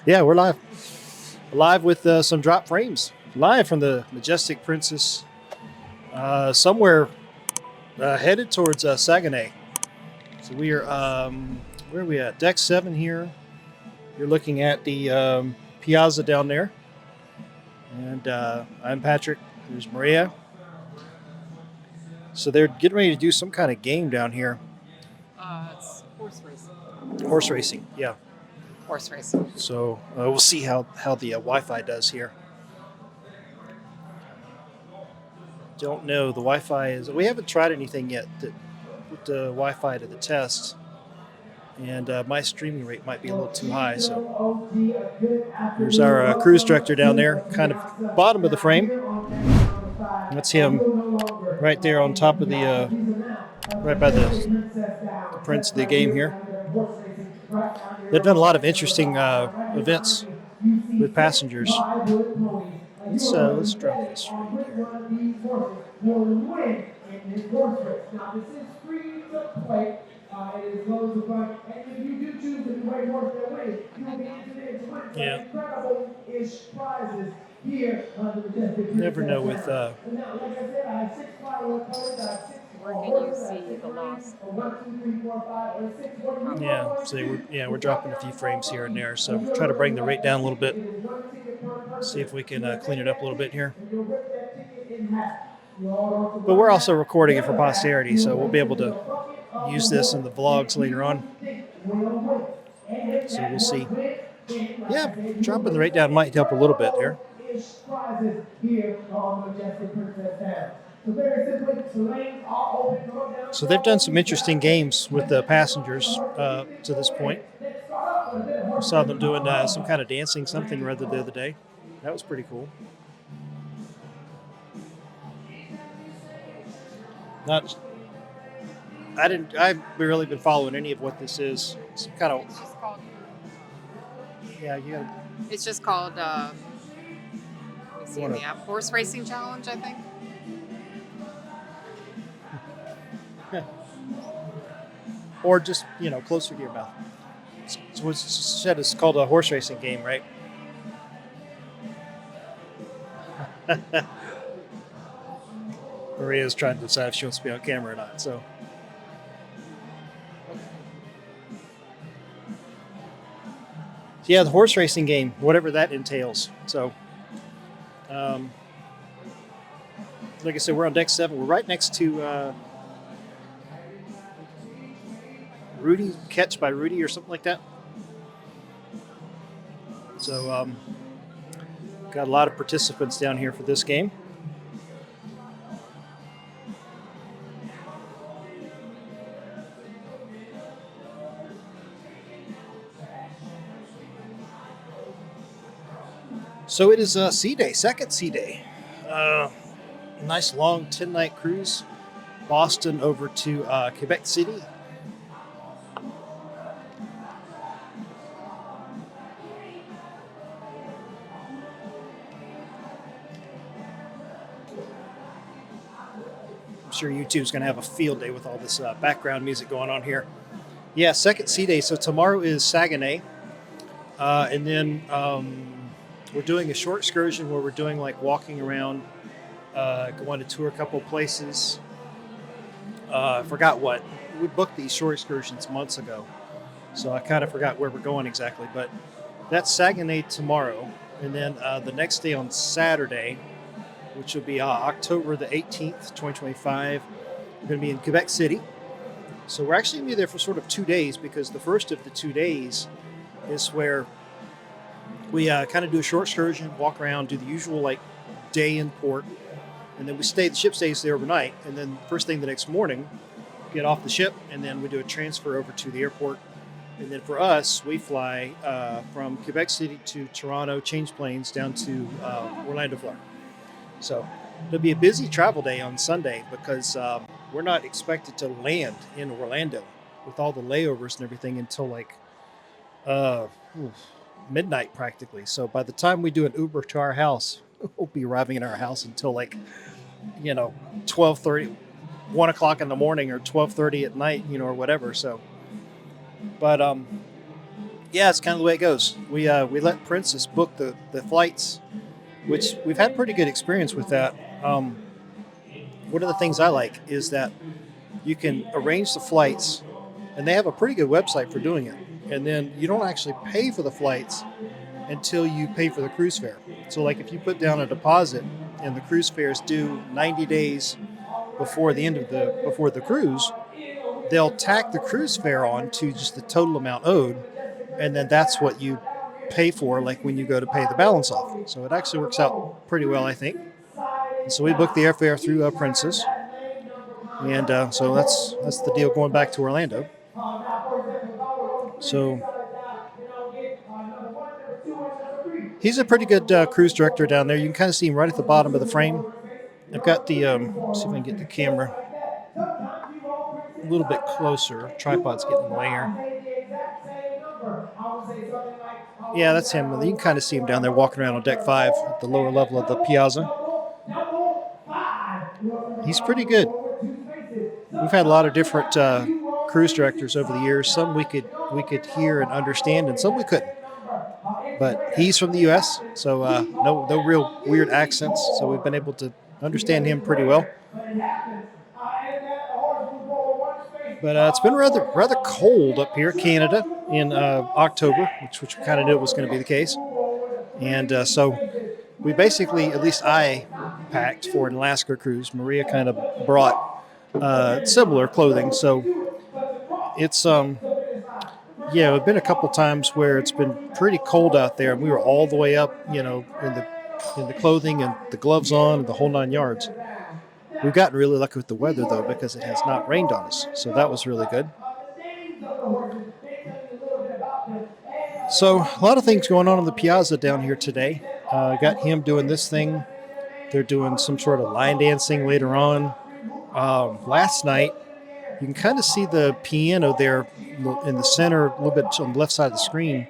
Yeah, we're live. Live with some drop frames. Live from the Majestic Princess, somewhere headed towards Saguenay. So we are, where are we at? Deck 7 here. You're looking at the Piazza down there. And I'm Patrick. There's Maria. So they're getting ready to do some kind of game down here. It's horse racing. Horse racing, yeah. Horse racing. So we'll see how the Wi-Fi does here. Don't know. The Wi-Fi is. We haven't tried anything yet that put the Wi-Fi to the test, and my streaming rate might be a little too high. So there's our cruise director down there, kind of bottom of the frame. That's him, right there on top of the, right by the prince of the game here. They've done a lot of interesting events with passengers. Let's drop this right here. Yeah. Never know with. Where can you see the loss? Yeah, we're dropping a few frames here and there, so try to bring the rate down a little bit. See if we can clean it up a little bit here. But we're also recording it for posterity, so we'll be able to use this in the vlogs later on. So we'll see. Yeah, dropping the rate down might help a little bit there. So they've done some interesting games with the passengers to this point. I saw them doing some kind of dancing something or other the other day. That was pretty cool. I've really been following any of what this is. It's kind of. It's just called. Yeah, you got. It's just called. Let me see in the app. Horse racing challenge, I think. Or just closer to your mouth. So it's said it's called a horse racing game, right? Maria's trying to decide if she wants to be on camera or not. So. Yeah, the horse racing game, whatever that entails. So, like I said, we're on deck 7. We're right next to Rudy, Catch by Rudy or something like that. So, got a lot of participants down here for this game. So it is sea day, second sea day. Nice long 10-night cruise. Boston over to Quebec City. I'm sure YouTube's going to have a field day with all this background music going on here. Yeah, second sea day. So tomorrow is Saguenay. And then we're doing a short excursion where we're doing like walking around, going to tour a couple places. I forgot what. We booked these short excursions months ago, so I kind of forgot where we're going exactly. But that's Saguenay tomorrow. And then the next day on Saturday, which will be October the 18th, 2025, we're going to be in Quebec City. So we're actually going to be there for sort of 2 days because the first of the 2 days is where we kind of do a short excursion, walk around, do the usual like day in port, and then the ship stays there overnight, and then first thing the next morning, get off the ship, and then we do a transfer over to the airport, and then for us, we fly from Quebec City to Toronto, change planes down to Orlando, Florida. So it'll be a busy travel day on Sunday because we're not expected to land in Orlando with all the layovers and everything until like midnight practically. So by the time we do an Uber to our house, we'll be arriving in our house until like 12:30, 1 o'clock in the morning or 12:30 at night, or whatever. So but Yeah, it's kind of the way it goes. We let Princess book the flights, which we've had pretty good experience with that. Um, one of the things I like is that you can arrange the flights, and they have a pretty good website for doing it. And then you don't actually pay for the flights until you pay for the cruise fare. So, like if you put down a deposit and the cruise fare is due 90 days before the end of the cruise, they'll tack the cruise fare on to just the total amount owed, and then that's what you pay for, like when you go to pay the balance off. So it actually works out pretty well, I think. And so we booked the airfare through Princess, and so that's the deal going back to Orlando. So he's a pretty good cruise director down there. You can kind of see him right at the bottom of the frame. I've got the see if I can get the camera a little bit closer. Tripod's getting in the way here. Yeah, that's him. You can kind of see him down there walking around on deck 5 at the lower level of the piazza. He's pretty good. We've had a lot of different cruise directors over the years. Some we could hear and understand, and some we couldn't. But he's from the U.S., so no real weird accents. So we've been able to understand him pretty well. But it's been rather cold up here, Canada, in October, which we kind of knew was going to be the case. And so we basically, at least I packed for an Alaska cruise. Maria kind of brought similar clothing. So it's yeah, it's been a couple times where it's been pretty cold out there, and we were all the way up, in the clothing and the gloves on and the whole 9 yards. We've gotten really lucky with the weather, though, because it has not rained on us. So that was really good. So a lot of things going on the piazza down here today. Got him doing this thing. They're doing some sort of line dancing later on. Last night, you can kind of see the piano there in the center, a little bit on the left side of the screen.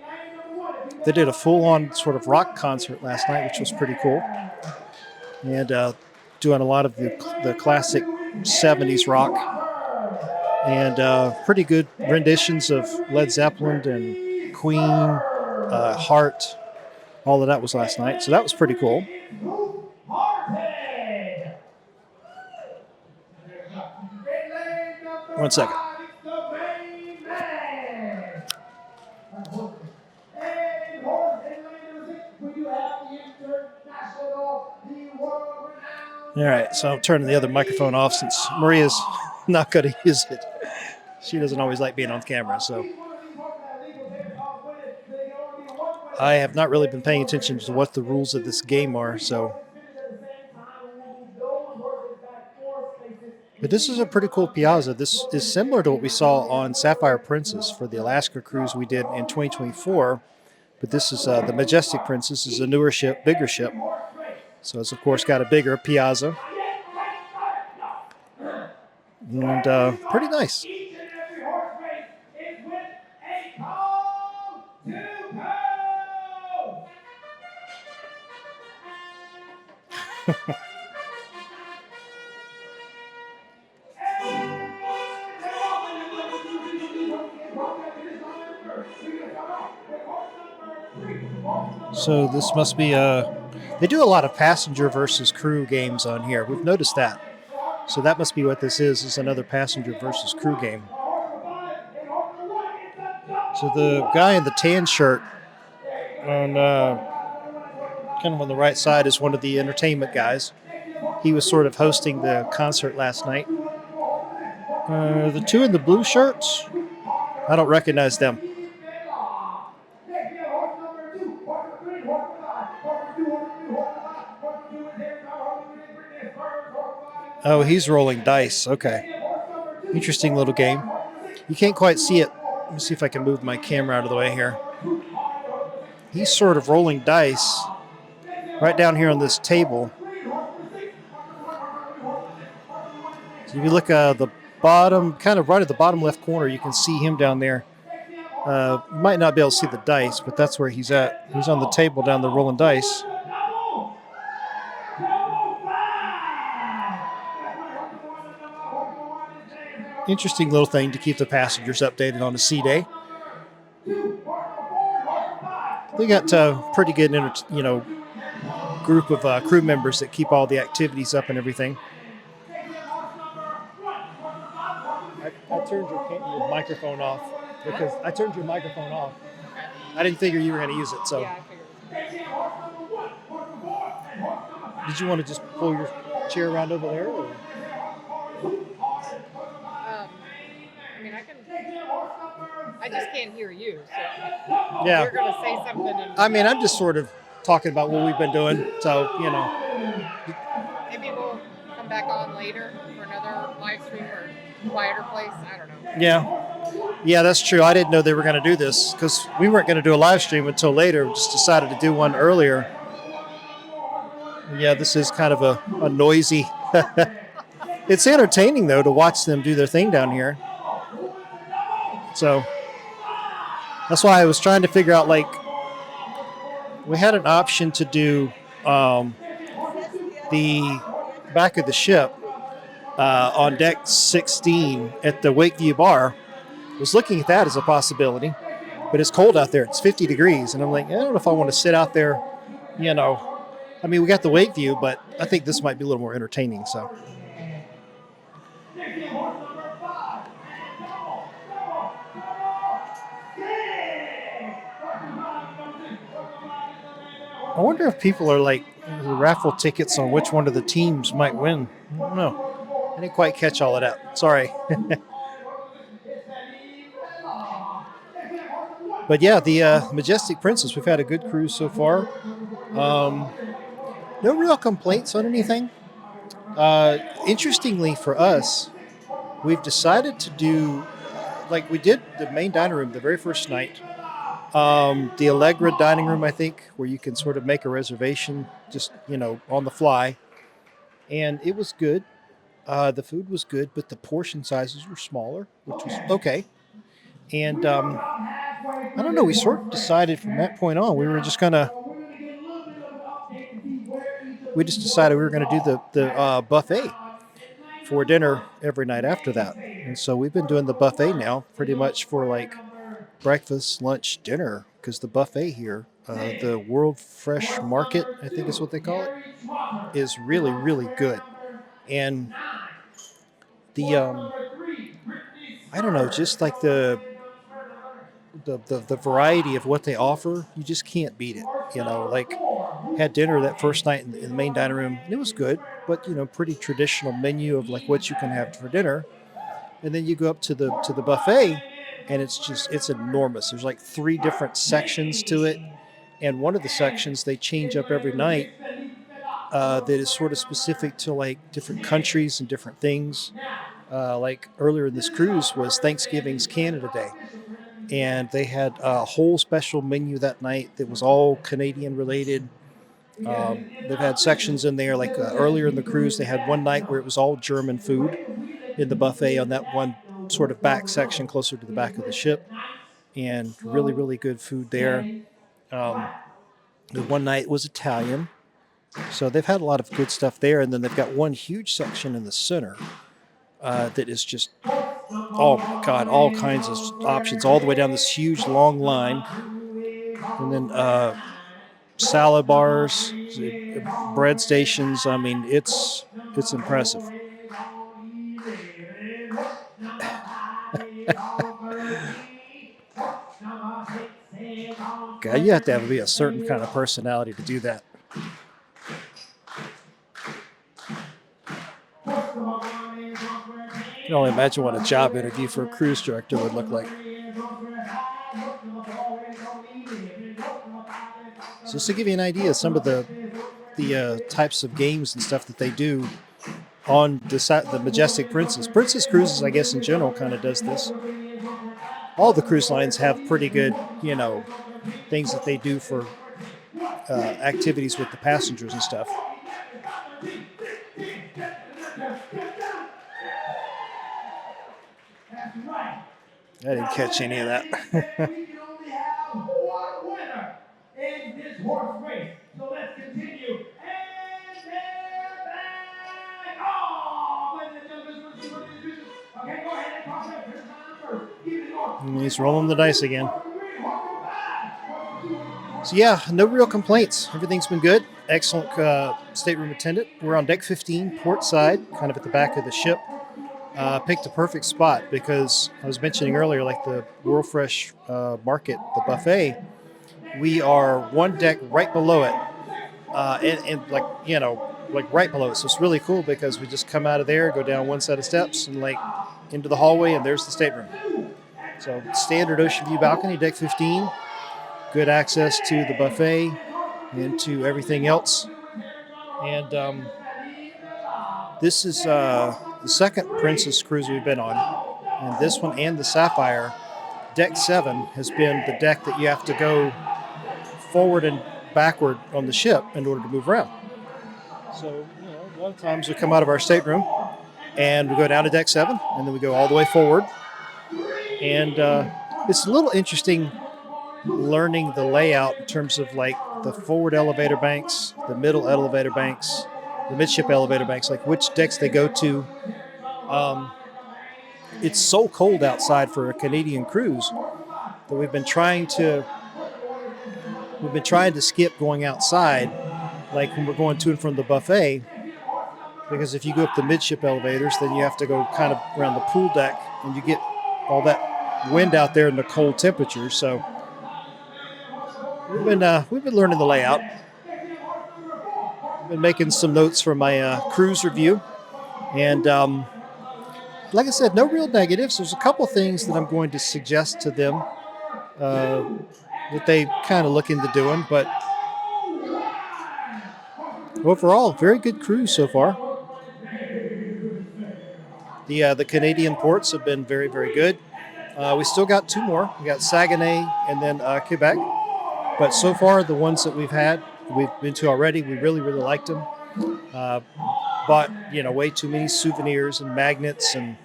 They did a full-on sort of rock concert last night, which was pretty cool. And doing a lot of the classic 70s rock. And pretty good renditions of Led Zeppelin and Queen, Heart. All of that was last night. So that was pretty cool. One second. All right, so I'm turning the other microphone off since Maria's not going to use it. She doesn't always like being on camera, so I have not really been paying attention to what the rules of this game are. But this is a pretty cool piazza. This is similar to what we saw on Sapphire Princess for the Alaska cruise we did in 2024. But this is the Majestic Princess, is a newer ship, bigger ship. So it's, of course, got a bigger piazza. And pretty nice. So this must be they do a lot of passenger versus crew games on here. We've noticed that. So that must be what this is another passenger versus crew game. So the guy in the tan shirt on kind of on the right side is one of the entertainment guys. He was sort of hosting the concert last night. The two in the blue shirts, I don't recognize them. Oh, he's rolling dice. Okay. Interesting little game. You can't quite see it. Let me see if I can move my camera out of the way here. He's sort of rolling dice right down here on this table. So if you look at the bottom, kind of right at the bottom left corner, you can see him down there. Might not be able to see the dice, but that's where he's at. He's on the table down there rolling dice. Interesting little thing to keep the passengers updated on a sea day. they got pretty good, group of crew members that keep all the activities up and everything. I turned your microphone off because I turned your microphone off. Okay. I didn't figure you were going to use it. So, Yeah, I figured. did you want to just pull your chair around over there? Or? I mean, I can. I just can't hear you. So Yeah. you're gonna say something. And I mean, I'm just sort of talking about what we've been doing. So, maybe we'll come back on later for another live stream or quieter place. I don't know. Yeah, that's true. I didn't know they were going to do this because we weren't going to do a live stream until later. We just decided to do one earlier. Yeah, this is kind of a noisy. It's entertaining, though, to watch them do their thing down here. So that's why I was trying to figure out, like, we had an option to do the back of the ship on deck 16 at the Wakeview Bar. I was looking at that as a possibility, but it's cold out there. It's 50 degrees, and I'm like, I don't know if I want to sit out there, I mean, we got the Wakeview, but I think this might be a little more entertaining, so. I wonder if people are like raffle tickets on which one of the teams might win. I don't know. I didn't quite catch all of that. Sorry. But yeah, the Majestic Princess, we've had a good cruise so far. No real complaints on anything. Interestingly for us, we've decided to do, like we did the main dining room the very first night. The Allegra dining room, I think, where you can sort of make a reservation just, on the fly. And it was good. The food was good, but the portion sizes were smaller, which was okay. And I don't know, we sort of decided from that point on, we just decided we were going to do the buffet for dinner every night after that. And so we've been doing the buffet now pretty much for like breakfast, lunch, dinner, because the buffet here, the World Fresh Market, I think is what they call it, is really, really good. And the, I don't know, just like the variety of what they offer, you just can't beat it. Like had dinner that first night in the main dining room, and it was good, but pretty traditional menu of like what you can have for dinner. And then you go up to the buffet, and it's enormous. There's like 3 different sections to it, and one of the sections they change up every night that is sort of specific to like different countries and different things. Like earlier in this cruise was Thanksgiving's Canada Day, and they had a whole special menu that night that was all Canadian related. They've had sections in there like earlier in the cruise they had one night where it was all German food in the buffet on that one sort of back section closer to the back of the ship, and really, really good food there. The one night was Italian, so they've had a lot of good stuff there. And then they've got one huge section in the center that is just, oh my God, all kinds of options all the way down this huge long line. And then salad bars, bread stations. I mean, it's impressive. God, you have to be a certain kind of personality to do that. I can only imagine what a job interview for a cruise director would look like. So just to give you an idea, some of the types of games and stuff that they do on the Majestic Princess Cruises, I guess in general, kind of does this. All the cruise lines have pretty good, things that they do for activities with the passengers and stuff. I didn't catch any of that. In this horse race. So let's continue. And they're back. Oh, okay, go ahead and pop it. He's rolling the dice again. So yeah, no real complaints. Everything's been good. Excellent stateroom attendant. We're on deck 15, port side, kind of at the back of the ship. Picked a perfect spot because I was mentioning earlier, like the World Fresh Market, the buffet. We are one deck right below it, and like like right below it. So it's really cool because we just come out of there, go down one set of steps, and like into the hallway, and there's the stateroom. So standard ocean view balcony, deck 15. Good access to the buffet and to everything else. And this is the second Princess cruise we've been on, and this one and the Sapphire. Deck 7 has been the deck that you have to go forward and backward on the ship in order to move around. So, a lot of times we come out of our stateroom and we go down to deck 7, and then we go all the way forward. And it's a little interesting learning the layout in terms of like the forward elevator banks, the middle elevator banks, the midship elevator banks, like which decks they go to. Um, it's so cold outside for a Canadian cruise that we've been trying to skip going outside, like when we're going to and from the buffet, because if you go up the midship elevators, then you have to go kind of around the pool deck, and you get all that wind out there in the cold temperatures. So we've been learning the layout. Been making some notes for my cruise review, and like I said, no real negatives. There's a couple things that I'm going to suggest to them uh, that they kind of look into doing, but overall, very good cruise so far. The Canadian ports have been very, very good. We still got two more. We got Saguenay and then Quebec. But so far, the ones that we've been to already, we really, really liked them. Uh, Bought way too many souvenirs and magnets, and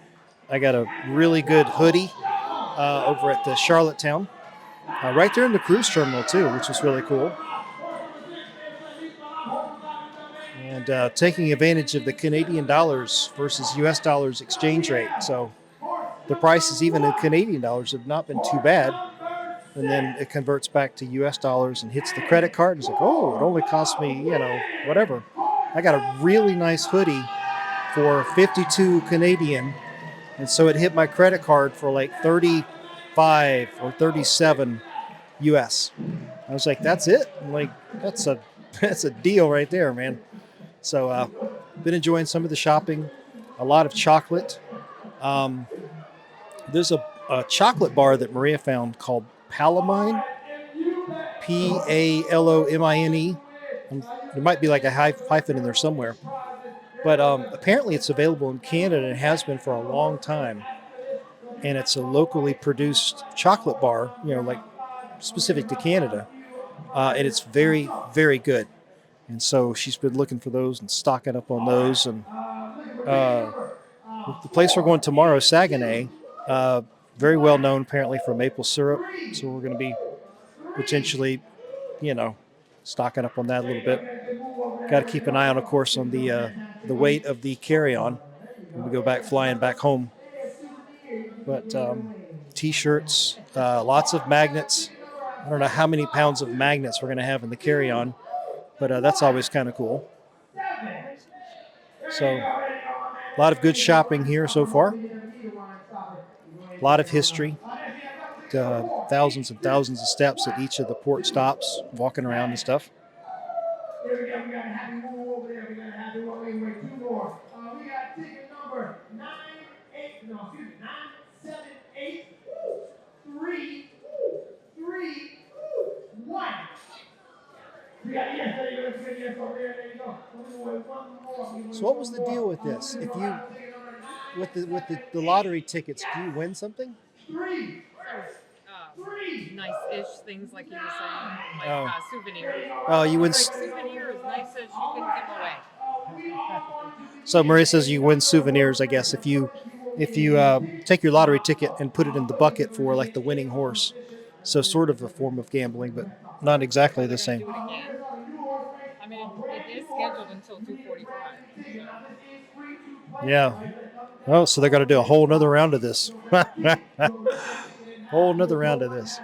I got a really good hoodie over at the Charlottetown, right there in the cruise terminal too, which was really cool. And taking advantage of the Canadian dollars versus U.S. dollars exchange rate. So the prices, even in Canadian dollars, have not been too bad. And then it converts back to U.S. dollars and hits the credit card. And it's like, oh, it only cost me, whatever. I got a really nice hoodie for 52 Canadian, and so it hit my credit card for like 35 or 37 US. I was like, that's it? I'm like, that's a that's a deal right there, man. So been enjoying some of the shopping, a lot of chocolate. Um, there's a chocolate bar that Maria found called Palomine, Palomine. There might be like a hyphen in there somewhere. But apparently it's available in Canada and has been for a long time. And it's a locally produced chocolate bar, like specific to Canada. And it's very, very good. And so she's been looking for those and stocking up on those. And uh, the place we're going tomorrow, Saguenay, very well known apparently for maple syrup. So we're going to be potentially, you know, stocking up on that a little bit. Got to keep an eye on, of course, on the weight of the carry-on when we go back flying back home. But T-shirts, lots of magnets. I don't know how many pounds of magnets we're going to have in the carry-on, but that's always kind of cool. So a lot of good shopping here so far. A lot of history. Thousands and thousands of steps at each of the port stops, walking around and stuff. Here we go. We got a happy move over there. We got a happy move. Wait, two more. We got ticket number 978. No, excuse me, 978 331. We got yes, there you go. Yes over there. There you go. So what was the deal with this? If you with the lottery tickets, do you win something? Nice-ish things like you were saying, like souvenirs. Oh, you win. Like souvenirs, nice-ish, you can give away. So Maria says you win souvenirs. I guess if you take your lottery ticket and put it in the bucket for like the winning horse, so sort of a form of gambling, but not exactly the same. Do it again. I mean, it is scheduled until 2:45. Yeah. Oh, so they're going to do a whole nother round of this. Whole nother round of this.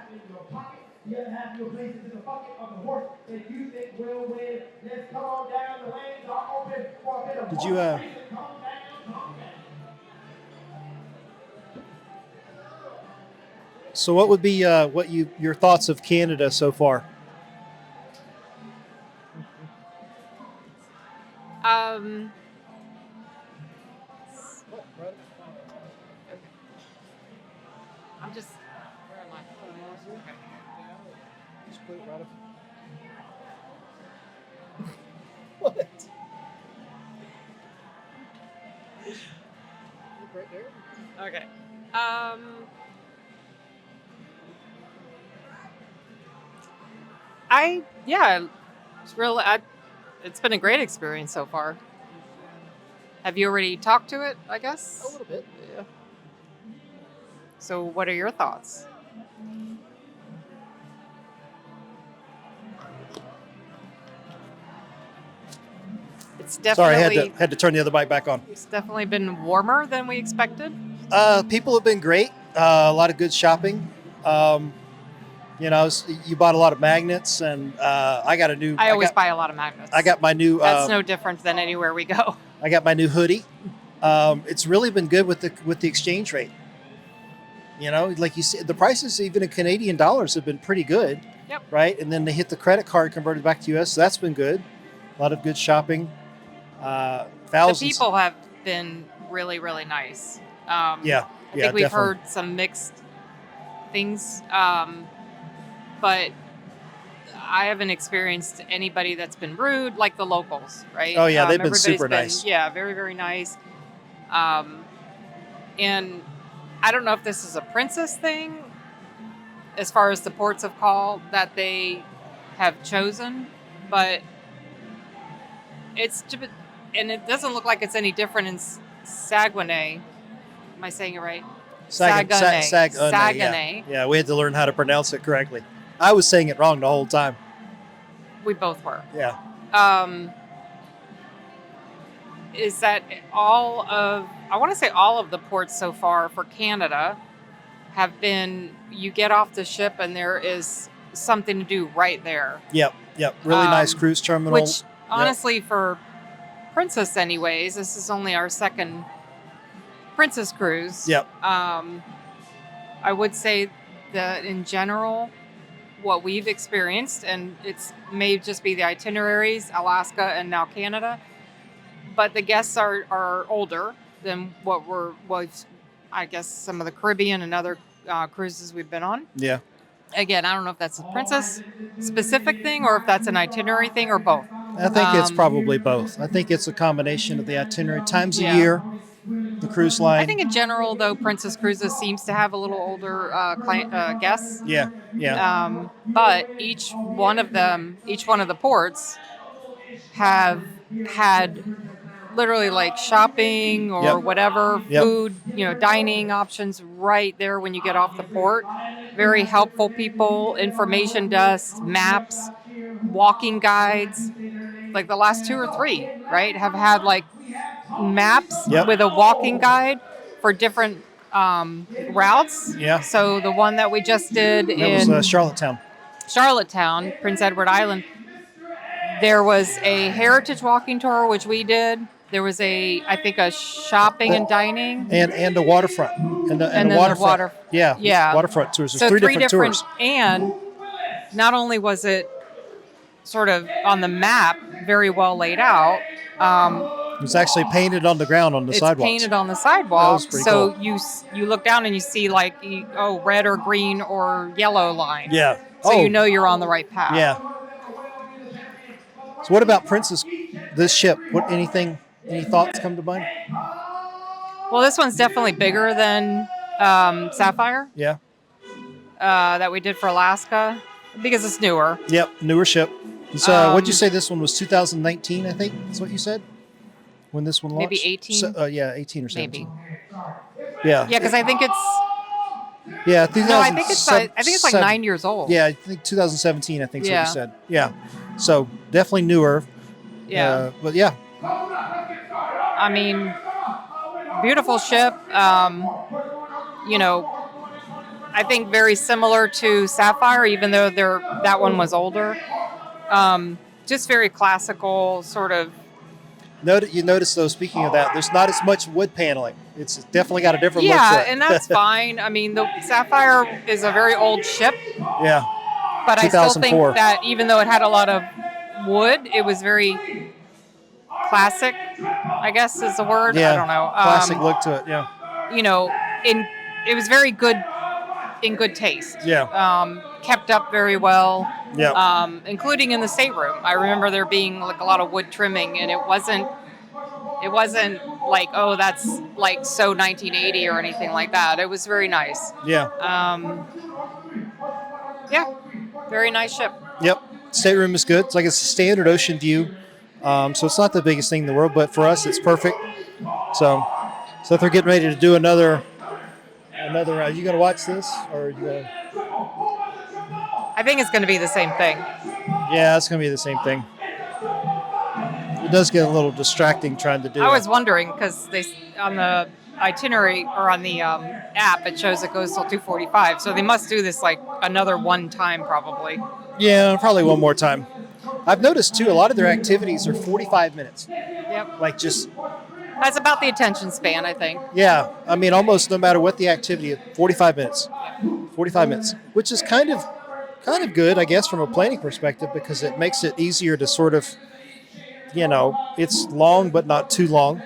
Did you? So, what would be your thoughts of Canada so far? Um, I'm just. Where am I? Okay. Just put it right up. What? Right there. Okay. It's real. It's been a great experience so far. Have you already talked to it? I guess. A little bit. Yeah. So, what are your thoughts? It's Sorry, definitely. I had to turn the other mic back on. It's definitely been warmer than we expected. People have been great. A lot of good shopping. You bought a lot of magnets, and I got a new. I always buy a lot of magnets. I got my new. That's no different than anywhere we go. I got my new hoodie. It's really been good with the exchange rate. Like you said, the prices even in Canadian dollars have been pretty good. Yep. Right, and then they hit the credit card converted back to US, so that's been good. A lot of good shopping. Thousands. The people have been really, really nice. I think we've definitely heard some mixed things, but I haven't experienced anybody that's been rude like the locals, right? Oh yeah, they've been everybody's super nice. Yeah, very, very nice. And I don't know if this is a princess thing, as far as the ports of call that they have chosen, but and it doesn't look like it's any different in Saguenay. Am I saying it right? Saguenay. Saguenay. Yeah, we had to learn how to pronounce it correctly. I was saying it wrong the whole time. We both were. Yeah. Is that I want to say all of the ports so far for Canada have been, you get off the ship and there is something to do right there. Yep. Really nice cruise terminal. Which, honestly, for Princess anyways, this is only our second Princess cruise. Yep. I would say that in general, what we've experienced, and it's may just be the itineraries, Alaska and now Canada, but the guests are older than I guess some of the Caribbean and other cruises we've been on. Yeah. Again, I don't know if that's a Princess specific thing or if that's an itinerary thing or both. I think it's probably both. I think it's a combination of the itinerary, times a year, the cruise line. I think in general, though, Princess Cruises seems to have a little older guests. Yeah. But each one of the ports have had literally like shopping or whatever, food, dining options right there when you get off the port. Very helpful people, information desks, maps, walking guides. Like the last 2 or 3, right, have had like maps with a walking guide for different routes. Yeah. So the one that we just did was Charlottetown, Prince Edward Island, there was a heritage walking tour, which we did. There was a shopping and dining. And a waterfront. And a waterfront. Waterfront tours. There's so 3 different tours. And not only was it sort of on the map, very well laid out. It was actually painted on the ground on the sidewalks. It's painted on the sidewalk. So cool. you look down and you see like, red or green or yellow line. Yeah. So you know you're on the right path. Yeah. So what about Princess, this ship? Any thoughts come to mind? Well, this one's definitely bigger than Sapphire. Yeah. That we did for Alaska because it's newer. Yep, newer ship. So what'd you say this one was 2019, I think? That's what you said? When this one launched? Maybe 18. So, 18 or 17. Maybe. Yeah. Yeah, because I think it's... Yeah, I think it's like 9 years old. Yeah, I think 2017, I think is what you said. Yeah. So definitely newer. Yeah. But yeah. I mean, beautiful ship. I think very similar to Sapphire, even though that one was older. Just very classical, sort of You notice though, speaking of that, there's not as much wood paneling. It's definitely got a different look Yeah, to and that's it. fine. I mean, the Sapphire is a very old ship, Yeah, but I still think 2004. that even though it had a lot of wood, it was very classic, I guess is the word. I Yeah, don't know. classic look to it. Yeah, You know, in it was very good in good taste. yeah, Kept up very well, yeah, including in the stateroom. I remember there being like a lot of wood trimming, and it wasn't like, oh, that's like so 1980 or anything like that. It was very nice. yeah. Yeah, very nice ship. Yep. Stateroom is good. It's like it's a standard ocean view. So it's not the biggest thing in the world, but for us, it's perfect. So, if they're getting ready to do another, are you gonna watch this or are you gonna? I think it's going to be the same thing. Yeah, it's gonna be the same thing. It does get a little distracting trying to do. I was wondering because they on the itinerary or on the app it shows it goes till 2:45, so they must do this like another one time probably. Yeah, probably one more time. I've noticed too, a lot of their activities are 45 minutes. Yep. Like just. That's about the attention span, I think. Yeah, I mean, almost no matter what the activity, 45 minutes. 45 minutes, which is kind of good, I guess, from a planning perspective, because it makes it easier to sort of, it's long but not too long.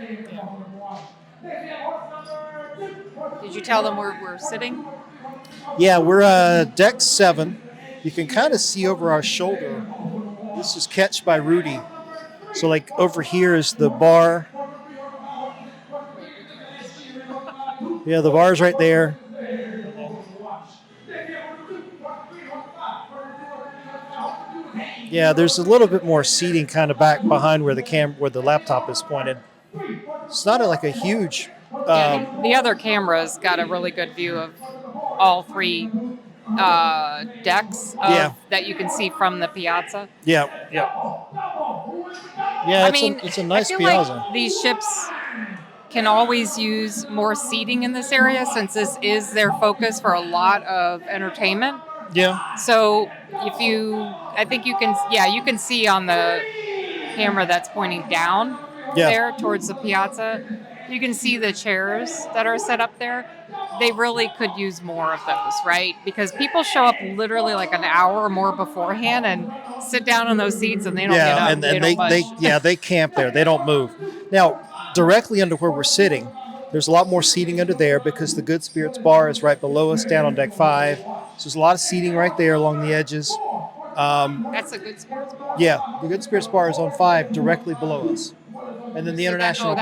Did you tell them where we're sitting? Yeah, we're deck 7. You can kind of see over our shoulder. This is Catch by Rudy. So, like, over here is the bar. Yeah, the bar's right there. Yeah, there's a little bit more seating kind of back behind where the laptop is pointed. It's not like a huge. The other camera's got a really good view of all three decks that you can see from the piazza. Yeah. Yeah, it's a nice I feel piazza. like these ships can always use more seating in this area since this is their focus for a lot of entertainment. Yeah. So I think you can see on the camera that's pointing down there towards the piazza. You can see the chairs that are set up there. They really could use more of those, right? Because people show up literally like an hour or more beforehand and sit down in those seats and they don't get up. And they camp there. They don't move. Now, directly under where we're sitting, there's a lot more seating under there because the Good Spirits bar is right below us down on deck 5. So there's a lot of seating right there along the edges. That's a Good Spirits bar? Yeah, the Good Spirits bar is on 5 directly below us. And then the international...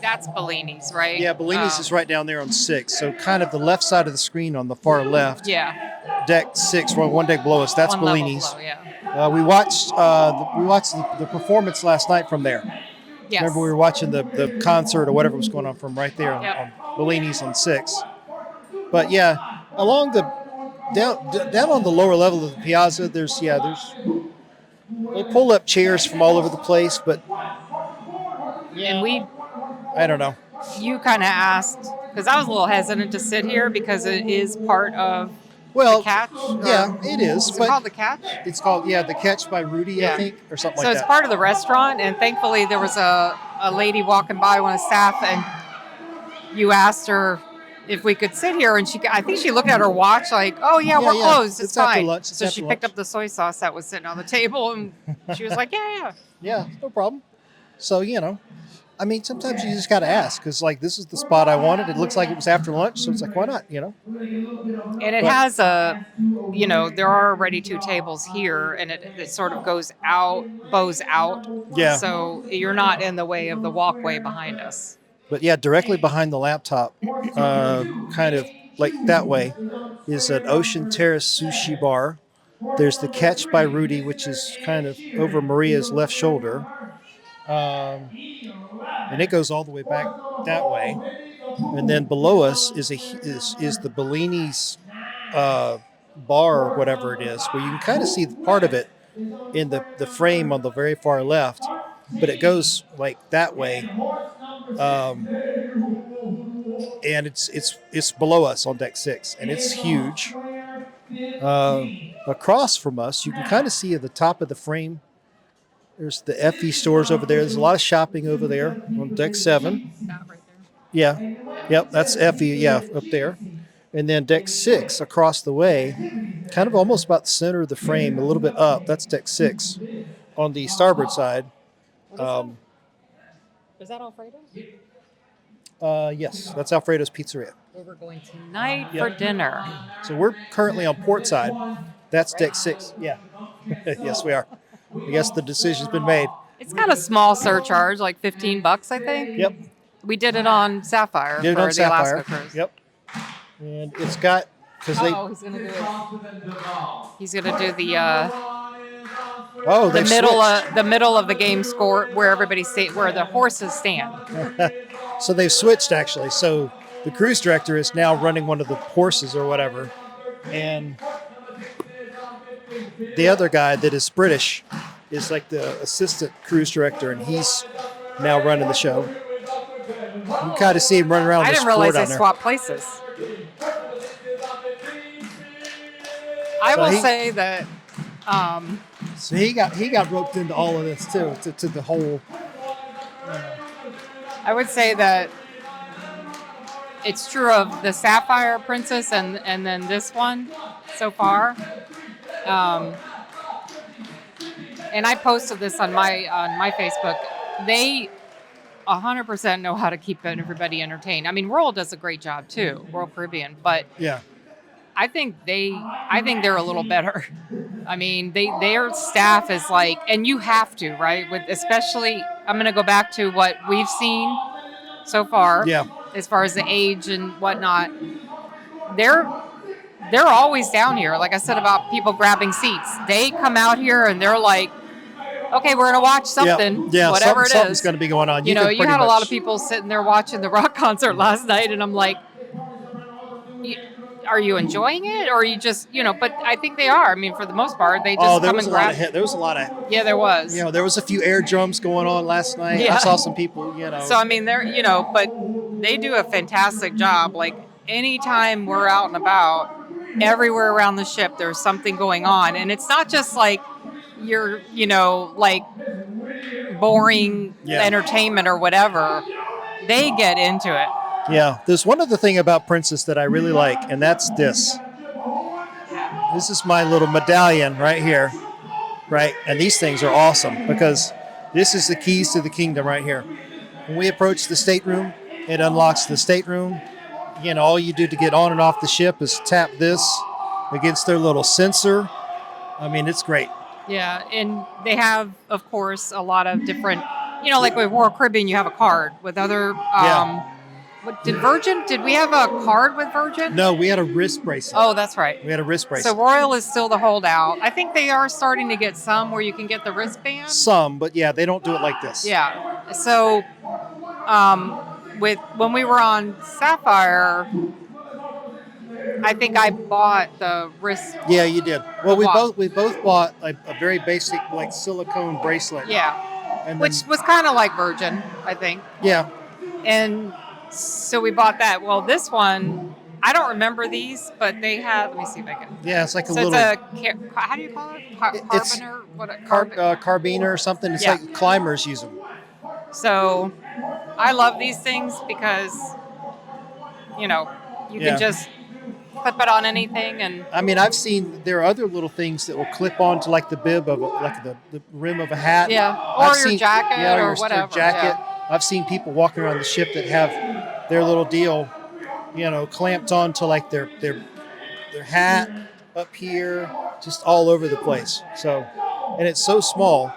That's Bellini's, right? Yeah, Bellini's is right down there on 6. So kind of the left side of the screen on the far left. Yeah. Deck 6, one deck below us. That's Bellini's. Below, yeah. We watched the performance last night from there. Yes. Remember we were watching the concert or whatever was going on from right there on Bellini's on 6. But yeah, along the down on the lower level of the piazza, there's they pull up chairs from all over the place, but and I don't know. You kind of asked because I was a little hesitant to sit here because it is part of the catch. Yeah, it is. Is it called the catch? It's called the Catch by Rudy, I think, or something like that. So it's part of the restaurant, and thankfully there was a lady walking by, one of the staff, and you asked her if we could sit here, and I think she looked at her watch like, oh yeah, we're closed, it's fine. After lunch. So she picked up the soy sauce that was sitting on the table, and she was like, yeah, no problem. So I mean, sometimes you just got to ask because, like, this is the spot I wanted. It looks like it was after lunch, so it's like, why not? And it has there are already 2 tables here, and it sort of bows out. Yeah. So you're not in the way of the walkway behind us. But yeah, directly behind the laptop, kind of like that way, is an Ocean Terrace sushi bar. There's the Catch by Rudy, which is kind of over Maria's left shoulder. And it goes all the way back that way, and then below us is the Bellini's bar or whatever it is, where you can kind of see part of it in the frame on the very far left, but it goes like that way, and it's below us on deck 6, and it's huge. Across from us, you can kind of see at the top of the frame There's the FE stores over there. There's a lot of shopping over there on deck 7. That right there. Yeah. Yep, that's FE, yeah, up there. And then deck 6 across the way, kind of almost about the center of the frame, a little bit up. That's deck 6 on the starboard side. Is that Alfredo's? Yes, that's Alfredo's Pizzeria. Where we're going tonight for dinner. So we're currently on port side. That's deck 6. Yeah. Yes, we are. I guess the decision's been made. It's got a small surcharge, like $15, I think. Yep. We did it on Sapphire Did it for on the Sapphire. Alaska cruise. Yep. And it's got because they. Oh, he's gonna do it. He's gonna do the the middle of the game score where everybody where the horses stand. So they've switched actually. So the cruise director is now running one of the horses or whatever, and the other guy that is British is like the assistant cruise director, and he's now running the show. You kind of see him running around. I the didn't realize floor they down swapped places. I will say that. So he got roped into all of this too, to the whole. I would say that it's true of the Sapphire Princess and then this one so far. And I posted this on my Facebook. They 100% know how to keep everybody entertained. I mean, Royal does a great job too, Royal Caribbean, but Yeah. I think they're a little better. I mean, their staff is like, and you have to, right? With especially, I'm going to go back to what we've seen so far. Yeah. As far as the age and whatnot, they're always down here. Like I said about people grabbing seats, they come out here and they're like, okay, we're gonna watch something, yeah, whatever something's is going to be going on. You had a lot of people sitting there watching the rock concert last night, and I'm like, are you enjoying it, or are you just, But I think they are. I mean, for the most part, they just come and grab. There was a lot of. Yeah, there was. There was a few air drums going on last night. Yeah. I saw some people. So I mean, they're but they do a fantastic job. Like anytime we're out and about, everywhere around the ship, there's something going on, and it's not just like your like boring entertainment or whatever. They get into it. Yeah, there's one other thing about Princess that I really like, and that's this. This is my little medallion right here, right? And these things are awesome because this is the keys to the kingdom right here. When we approach the stateroom, it unlocks the stateroom. Again, all you do to get on and off the ship is tap this against their little sensor. I mean, it's great. Yeah, and they have, of course, a lot of different, like with Royal Caribbean, you have a card with other. Did we have a card with Virgin? No, we had a wrist bracelet. Oh, that's right. We had a wrist bracelet. So Royal is still the holdout. I think they are starting to get some where you can get the wristband. Some, but yeah, they don't do it like this. Yeah. So, when we were on Sapphire, I think I bought the wrist. Yeah, you did. Well, we both bought a very basic like silicone bracelet. Yeah. And which was kind of like Virgin, I think. Yeah. And so we bought that. Well, this one, I don't remember these, but they have. Let me see if I can. Yeah, it's like a little. So it's how do you call it? Carbiner? Carbiner or something. It's like climbers use them. So I love these things because you can just clip it on anything. And I mean, I've seen there are other little things that will clip onto like the bib of the rim of a hat. Yeah, or your jacket or whatever. Your jacket. Yeah. I've seen people walking around the ship that have their little deal, clamped onto like their hat up here, just all over the place. So, and it's so small,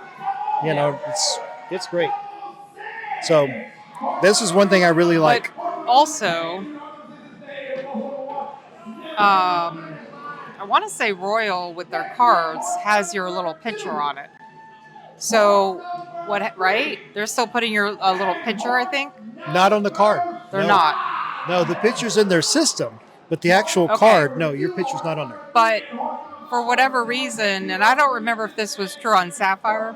it's great. So, this is one thing I really like. But also, I want to say Royal with their cards has your little picture on it. So, right? They're still putting a little picture, I think? Not on the card. They're not. No, the picture's in their system, but the actual card, no, your picture's not on there. But for whatever reason, and I don't remember if this was true on Sapphire,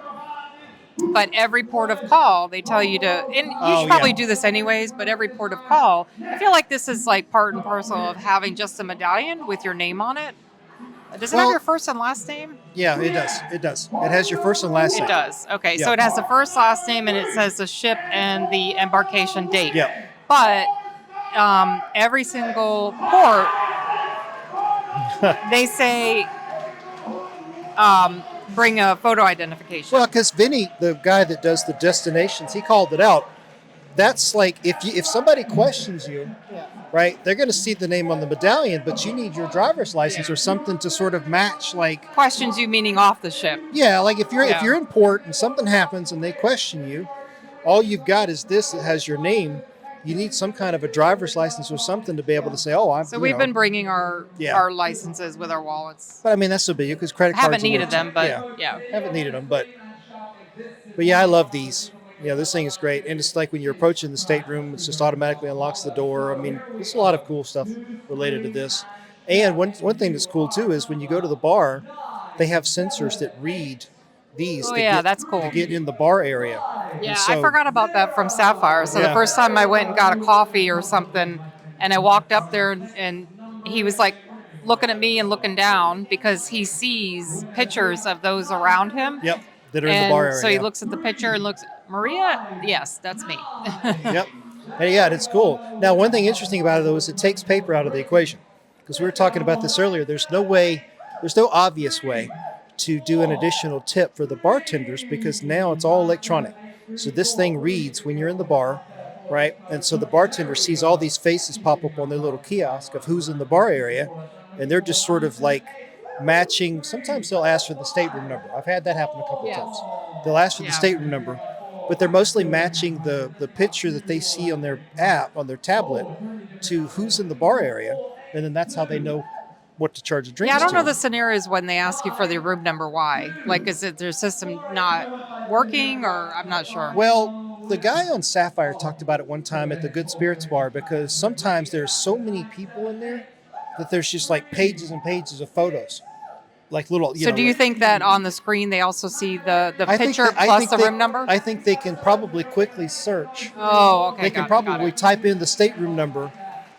but every port of call, they tell you to, and you should probably do this anyways, but every port of call, I feel like this is like part and parcel of having just a medallion with your name on it. Does it have your first and last name? Yeah, it does. It does. It has your first and last name. It does. Okay, Yeah. so it has the first, last name, and it says the ship and the embarkation date. Yeah. But every single port, they say bring a photo identification. Well, because Vinny, the guy that does the destinations, he called it out. That's like if somebody questions you, right? They're going to see the name on the medallion, but you need your driver's license or something to sort of match. Like questions you meaning off the ship. Yeah, like if you're in port and something happens and they question you, all you've got is this that has your name. You need some kind of a driver's license or something to be able to say, "Oh, I'm." So we've been bringing our licenses with our wallets. But I mean, that's so big because credit cards haven't needed them, but haven't needed them, but yeah, I love these. Yeah, this thing is great, and it's like when you're approaching the stateroom, it just automatically unlocks the door. I mean, there's a lot of cool stuff related to this. And one thing that's cool too is when you go to the bar, they have sensors that read these. That's cool. To get in the bar area. Yeah, I forgot about that from Sapphire. So the first time I went and got a coffee or something, and I walked up there, and he was like looking at me and looking down because he sees pictures of those around him. Yep, that are in the bar area. So he looks at the picture and looks, Maria? Yes, that's me. Yep. And yeah, it's cool. Now, one thing interesting about it, though, is it takes paper out of the equation. Because we were talking about this earlier. There's no obvious way to do an additional tip for the bartenders because now it's all electronic. So this thing reads when you're in the bar, right? And so the bartender sees all these faces pop up on their little kiosk of who's in the bar area, and they're just sort of like matching. Sometimes they'll ask for the stateroom number. I've had that happen a couple of times. They'll ask for the stateroom number, but they're mostly matching the picture that they see on their app, on their tablet, to who's in the bar area, and then that's how they know what to charge a drink. Yeah, I don't know the scenarios when they ask you for the room number. Why? Like, is it their system not working, or I'm not sure. Well, the guy on Sapphire talked about it one time at the Good Spirits Bar because sometimes there's so many people in there that there's just like pages and pages of photos. Like little. So do you think that on the screen they also see the picture plus the room number? I think they can probably quickly search. Oh, okay. They can probably type in the stateroom number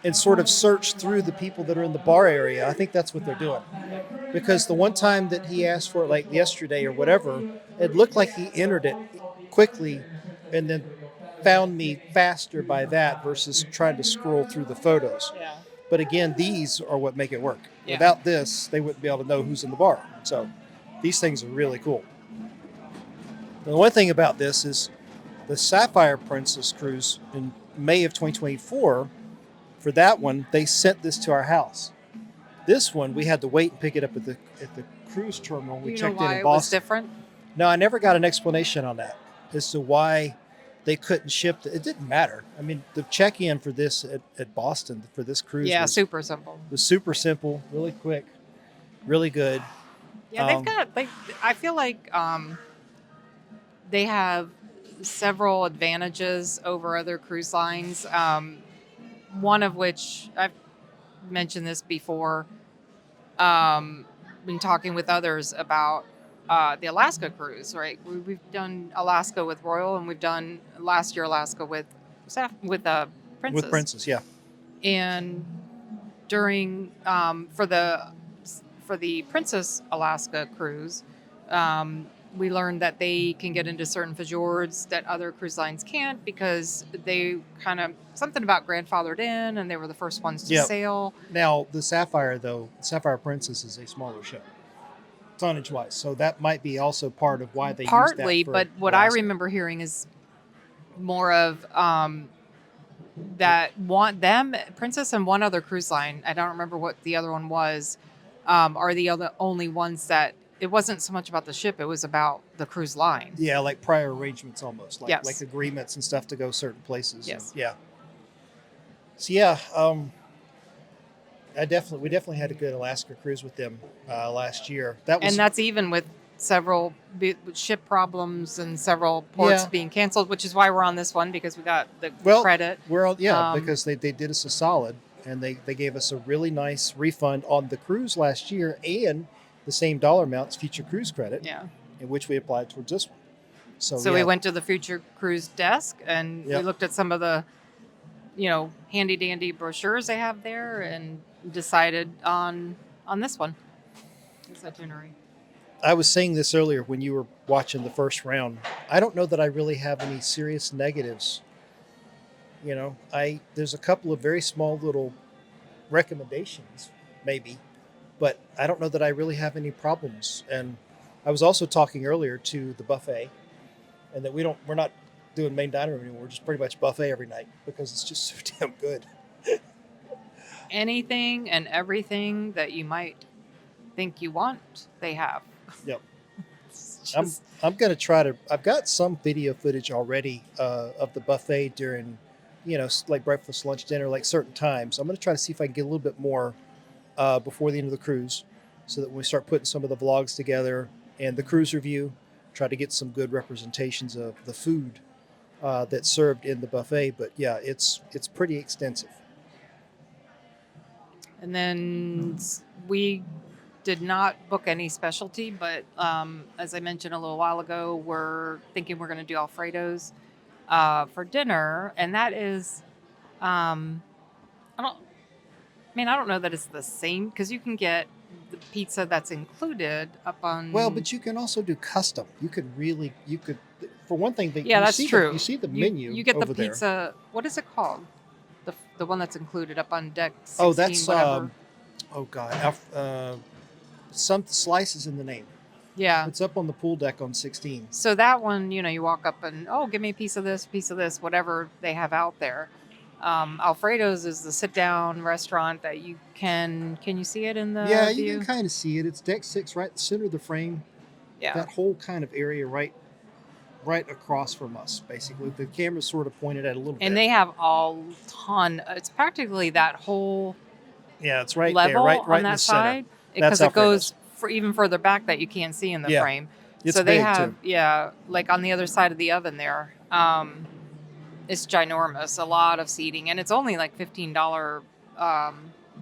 and sort of search through the people that are in the bar area. I think that's what they're doing. Because the one time that he asked for it, like yesterday or whatever, it looked like he entered it quickly and then found me faster by that versus trying to scroll through the photos. Yeah. But again, these are what make it work. Yeah. Without this, they wouldn't be able to know who's in the bar. So these things are really cool. The one thing about this is the Sapphire Princess cruise in May of 2024, for that one, they sent this to our house. This one, we had to wait and pick it up at the cruise terminal. We checked in Boston. It was different? No, I never got an explanation on that as to why they couldn't ship it. It didn't matter. I mean, the check-in for this at Boston for this cruise was super simple. Was super simple, really quick, really good. Yeah, I feel like they have several advantages over other cruise lines. One of which I've mentioned this before. Been talking with others about the Alaska cruise, right? We've done Alaska with Royal, and we've done last year Alaska with Princess. With Princess, yeah. And during for the Princess Alaska cruise, we learned that they can get into certain fjords that other cruise lines can't because they kind of something about grandfathered in, and they were the first ones to sail. Now the Sapphire Princess is a smaller ship, tonnage-wise, so that might be also part of why they partly. Use that but what Alaska. I remember hearing is more of that Princess and one other cruise line. I don't remember what the other one was. Are the only ones that. It wasn't so much about the ship; it was about the cruise line. Yeah, like prior arrangements, almost like yes. like agreements and stuff to go certain places. Yes. Yeah. So yeah, we definitely had a good Alaska cruise with them last year. That's even with several ship problems and several ports being canceled, which is why we're on this one because we got the credit. Because they did us a solid and they gave us a really nice refund on the cruise last year and the same dollar amounts future cruise credit, in which we applied towards this one. So we went to the future cruise desk and we looked at some of the, handy dandy brochures they have there and decided on this one. This itinerary. I was saying this earlier when you were watching the first round. I don't know that I really have any serious negatives. There's a couple of very small little recommendations, maybe, but I don't know that I really have any problems. And I was also talking earlier to the buffet, and that we're not doing main dining room anymore. We're just pretty much buffet every night because it's just so damn good. Anything and everything that you might think you want, they have. Yep. Just, I'm gonna try to. I've got some video footage already of the buffet during, like breakfast, lunch, dinner, like certain times. I'm gonna try to see if I can get a little bit more before the end of the cruise, so that when we start putting some of the vlogs together and the cruise review, try to get some good representations of the food that's served in the buffet. But yeah, it's pretty extensive. and then we did not book any specialty, but as I mentioned a little while ago, we're thinking we're going to do Alfredo's for dinner, and that is, I don't. I don't know that it's the same because you can get the pizza that's included up on. Well, but you can also do custom. You could, for one thing, Yeah, that's true. You see the menu. You get the over there. pizza. What is it called? The one that's included up on deck 16, Oh, that's whatever. oh god, some slices in the name. Yeah. It's up on the pool deck on 16. So that one, you walk up and give me a piece of this, whatever they have out there. Alfredo's is the sit down restaurant that you can you see it in the Yeah, view? you can kind of see it. It's deck 6, right in the center of the frame. Yeah. That whole kind of area right across from us, basically. The camera's sort of pointed at a little bit. And they have a ton. It's practically that whole yeah, it's right level there, right on in that the center. side because it goes for even further back that you can't see in the frame. It's so they big, have too. like on the other side of the oven there. It's ginormous, a lot of seating, and it's only like $15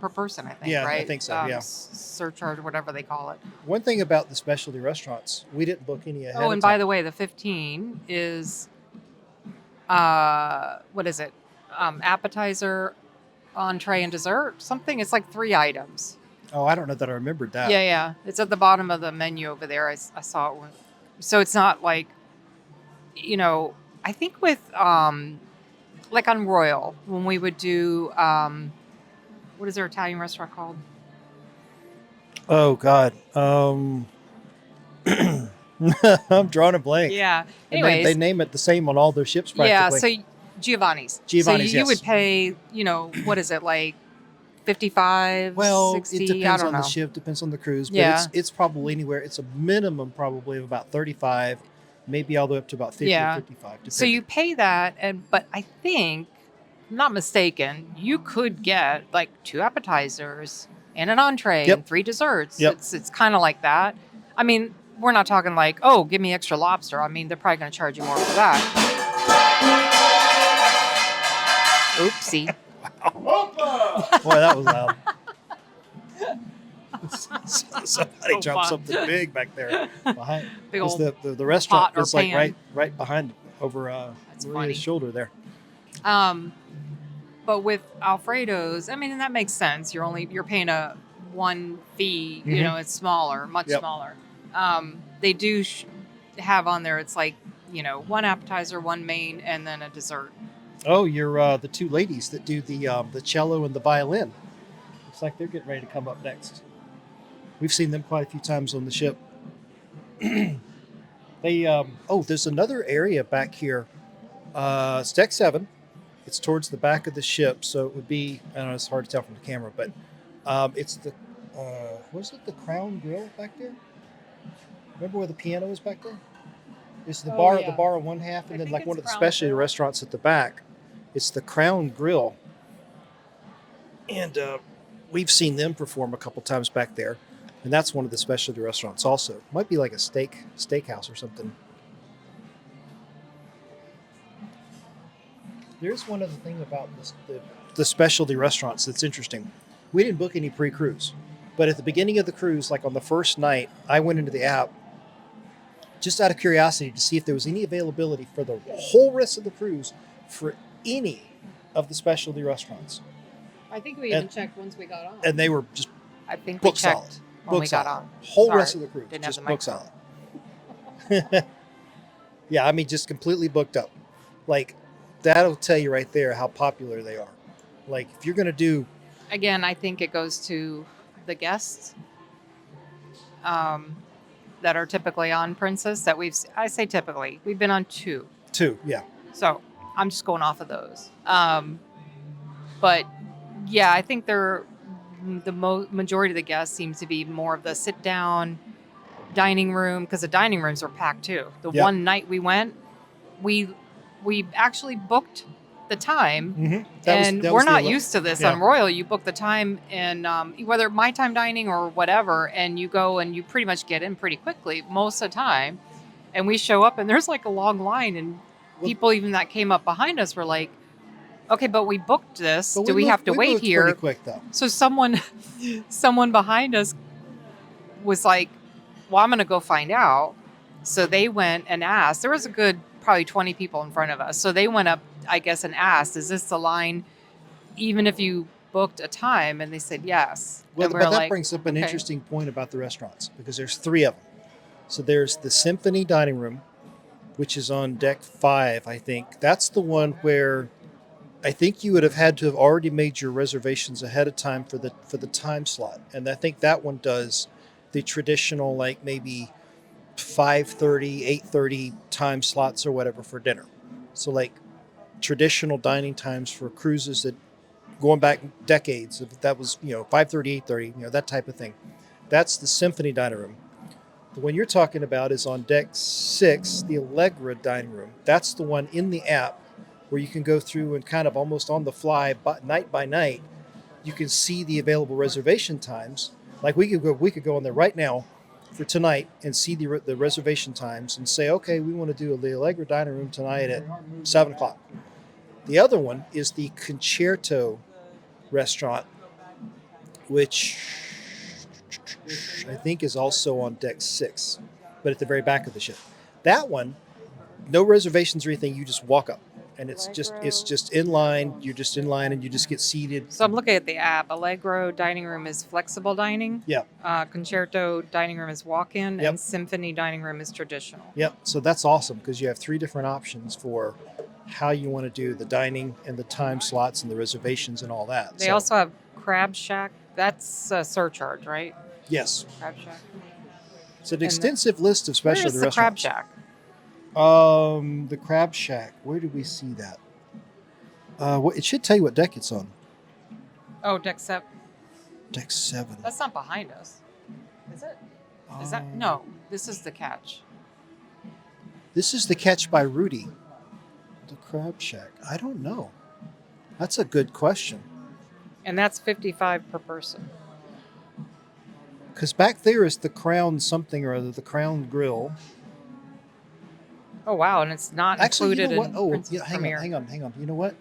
per person, I think. Yeah, right? I think so. Yeah, surcharge, whatever they call it. One thing about the specialty restaurants, we didn't book any ahead. Oh, and by the way, the 15 is what is it? Appetizer, entree, and dessert. Something. It's like 3 items. Oh, I don't know that I remembered that. Yeah. It's at the bottom of the menu over there. I saw it. So it's not like, I think with like on Royal when we would do what is their Italian restaurant called? Oh God, I'm drawing a blank. Yeah. And Anyways, they name it the same on all their ships practically. yeah. So Giovanni's. Giovanni's, So you yes. would pay, what is it like? 55, Well, 60, it depends I don't on know. the ship, depends on the cruise, but Yeah. it's probably anywhere. It's a minimum probably of about 35, maybe all the way up to about 50 Yeah. or 55. So you pay that, but I think, I'm not mistaken, you could get like 2 appetizers and an entree Yep. and 3 desserts. Yep. It's kind of like that. We're not talking like, give me extra lobster. They're probably going to charge you more for that. Oopsie. Boy, that was loud. Somebody So dropped fun. something big back there behind. Big 'Cause old the restaurant pot or is like pan. right behind over That's Maria's funny. shoulder there. But with Alfredo's, and that makes sense. You're paying a 1 fee. Mhm. It's smaller, much Yep. smaller. They do have on there. It's like 1 appetizer, 1 main, and then a dessert. Oh, you're the 2 ladies that do the cello and the violin. Looks like they're getting ready to come up next. We've seen them quite a few times on the ship. There's another area back here. It's deck 7. It's towards the back of the ship, so it would be, I don't know, it's hard to tell from the camera, but it's the, was it the Crown Grill back there? Remember where the piano is back there? It's the bar, yeah. the bar on one half, and I then think like it's one of the Crown specialty Grill. restaurants at the back. It's the Crown Grill. And we've seen them perform a couple times back there. And that's one of the specialty restaurants also. Might be like a steakhouse or something. There's one other thing about the specialty restaurants that's interesting. We didn't book any pre-cruise. But at the beginning of the cruise, like on the first night, I went into the app just out of curiosity to see if there was any availability for the whole rest of the cruise for any of the specialty restaurants. I think we even checked once we got on. And they were just I think we book checked. solid. when we Books got out. on. Whole Sorry, rest of the cruise, didn't have just the books microphone. out. Yeah, I mean, just completely booked up. Like, that'll tell you right there how popular they are. Like, if you're going to do, Again, I think it goes to the guests um, that are typically on Princess that I say typically, we've been on 2. yeah. So I'm just going off of those. But yeah, I think the majority of the guests seems to be more of the sit down dining room, because the dining rooms were packed too. The Yep. one night we went, we actually booked the time, That we're was not used to this yeah. on Royal. You book the time, and whether my time dining or whatever, and you go and you pretty much get in pretty quickly most of the time. And we show up and there's like a long line, and people even that came up behind us were like, okay, but we booked this. Do we have to wait moved here? pretty quick, though. So someone behind us was like, well, I'm going to go find out. So they went and asked. There was a good probably 20 people in front of us. So they went up, I guess, and asked, is this the line even if you booked a time? And they said yes. Well, and but that brings up an okay. interesting point about the restaurants, because there's 3 of them. So there's the Symphony Dining Room, which is on deck 5, I think. That's the one where I think you would have had to have already made your reservations ahead of time for the time slot. And I think that one does the traditional, like maybe 5:30, 8:30 time slots or whatever for dinner. So like traditional dining times for cruises that going back decades, if that was, 5:30, 8:30, that type of thing. That's the Symphony Dining Room. The one you're talking about is on deck 6, the Allegra Dining Room. That's the one in the app where you can go through and kind of almost on the fly, night by night, you can see the available reservation times. Like we could go on there right now for tonight and see the reservation times and say, okay, we want to do the Allegra Dining Room tonight at 7 o'clock. The other one is the Concerto Restaurant, which I think is also on deck 6, but at the very back of the ship. That one, no reservations or anything. You just walk up, and it's just in line. You're just in line, and you just get seated. So I'm looking at the app. Allegro Dining Room is flexible dining. Yeah. Concerto Dining Room is walk-in, Yep. and Symphony Dining Room is traditional. Yep. So that's awesome, because you have 3 different options for how you want to do the dining and the time slots and the reservations and all that. They also have Crab Shack. That's a surcharge, right? Yes. Crab Shack. It's an extensive list of specialty Where is the restaurants. Crab Shack? The Crab Shack. Where did we see that? It should tell you what deck it's on. Oh, deck 7. Deck 7. That's not behind us. Is it? Is that? No, this is the Catch. This is the Catch by Rudy. The Crab Shack. I don't know. That's a good question. And that's $55 per person. Because back there is the Crown something or other, the Crown Grill. Oh, wow. And it's not included in Princess Premier. Hang on. You know what?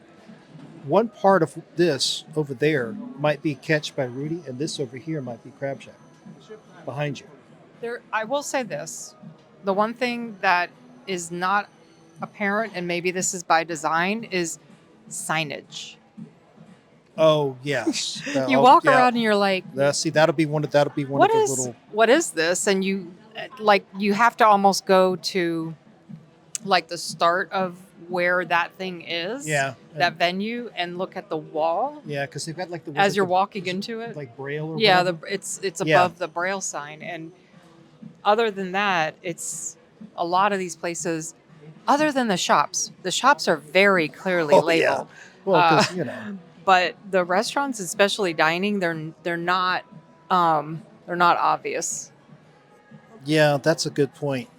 One part of this over there might be Catch by Rudy, and this over here might be Crab Shack. Behind you. I will say this. The one thing that is not apparent, and maybe this is by design, is signage. Oh, yes. You walk around and you're like, see, that'll be one of the little. What is this? And you have to almost go to like the start of where that thing is. Yeah. That venue, and look at the wall. Yeah, because they've got like the as you're walking into it, like Braille or yeah, whatever. it's above the Braille sign. And other than that, it's a lot of these places. Other than the shops are very clearly labeled. Yeah. Well, because But the restaurants, especially dining, they're not obvious. Yeah, that's a good point.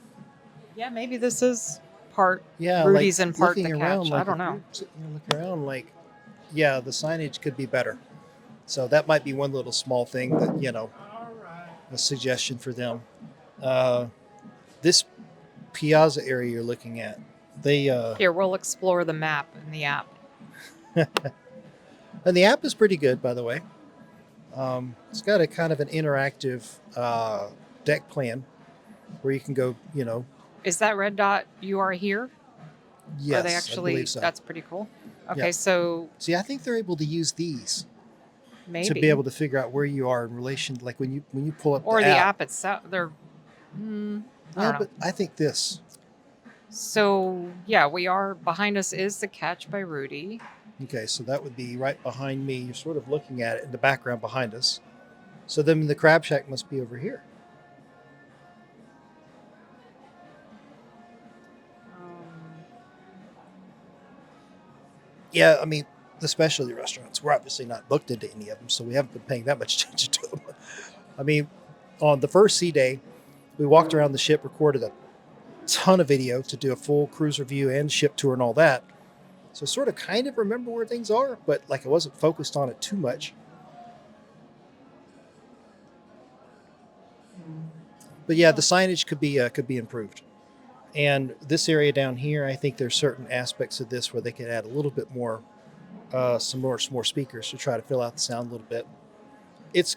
Yeah, maybe this is part Yeah, Rudy's like and part the looking Catch. around, like, I don't know. Look around, like, yeah, the signage could be better. So that might be one little small thing that a suggestion for them. This Piazza area you're looking at, they Here, we'll explore the map in the app. and the app is pretty good, by the way. It's got a kind of an interactive deck plan where you can go, Is that red dot you are here? Yes, Are they actually? I believe so. That's pretty cool. Okay, Yeah. so See, I think they're able to use these. Maybe. to be able to figure out where you are in relation, like when you pull up Or the the app. app itself. They're, I don't Well, know. but I think this. So, yeah, we are, behind us is The Catch by Rudy. Okay, so that would be right behind me. You're sort of looking at it in the background behind us. So then the Crab Shack must be over here. Um, Yeah, I mean, the specialty restaurants, we're obviously not booked into any of them, so we haven't been paying that much attention to them. I mean, on the first sea day, we walked around the ship, recorded a ton of video to do a full cruise review and ship tour and all that. So sort of kind of remember where things are, but like I wasn't focused on it too much. But yeah, the signage could be improved. And this area down here, I think there's certain aspects of this where they could add a little bit more, some more speakers to try to fill out the sound a little bit. It's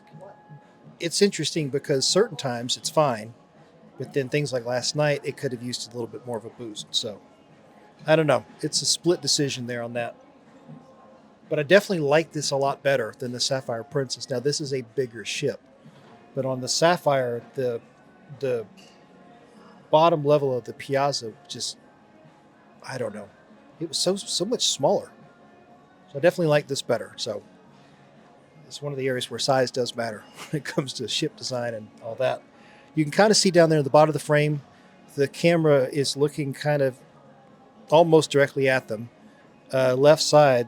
it's interesting because certain times it's fine, but then things like last night, it could have used a little bit more of a boost. So I don't know. It's a split decision there on that. But I definitely like this a lot better than the Sapphire Princess. Now this is a bigger ship, but on the Sapphire, the bottom level of the piazza just, I don't know, it was so much smaller. So I definitely like this better. So it's one of the areas where size does matter when it comes to ship design and all that. You can kind of see down there at the bottom of the frame, the camera is looking kind of almost directly at them. Left side,